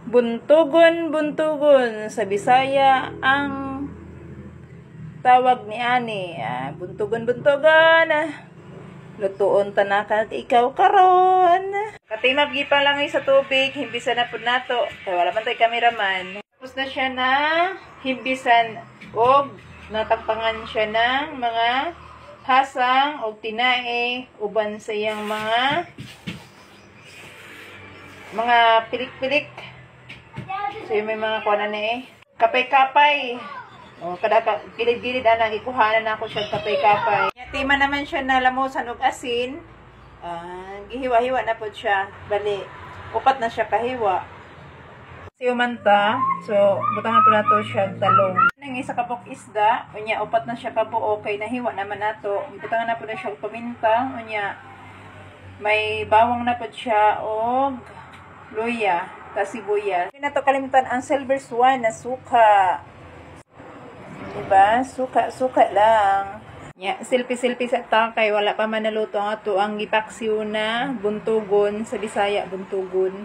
Buntugon, buntugon. Sa Bisaya, ang tawag ni ani. Buntugon, buntugon. Lutuon tanakan ikaw karon. Katimab gipa lang sa tubig, himbisan na pud nato. Kay wala man tay kameraman. Tapos na siya na himbisan og natampangan siya ng mga hasang o tinae uban sa iyang mga pilik-pilik. So yung may mga kuha na kapay-kapay. O kada gilid-gilid anang ikuhanan na ako siya kapay-kapay. Tima naman siya na lamusan og asin. Gihiwa-hiwa na po siya. Bali, upat na siya kahiwa. Siumanta. So, butangan po nato siya talong. Nang isa kapok isda, unya upat na siya kabuo kay nahiwa naman nato. Butangan na po na siya paminta, unya may bawang na po siya og luya, ta sibuyas. Hindi na to kalimutan ang silver swan na suka. Diba? Suka lang. Silpi-silpi sa takay, wala pa man naluto ang ato ang gipaksiw na buntugon sa Bisaya, buntugon.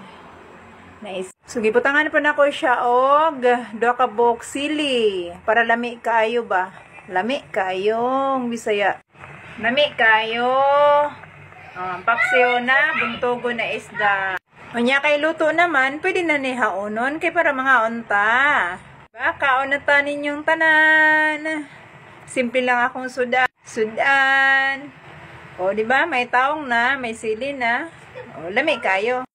Nice. So, gibutangan po na ko siya og 2 ka buok sili para lami kaayo ba? Lami kaayong Bisaya. Lami kayo. Paksiw na buntugon na isda. Unya kay luto naman, pwede na ni haonon kay para mga unta. Kaon na ta ninyong tanan. Simple lang akong sudan. O, di ba? May taong na, may sili na. O, lami kayo.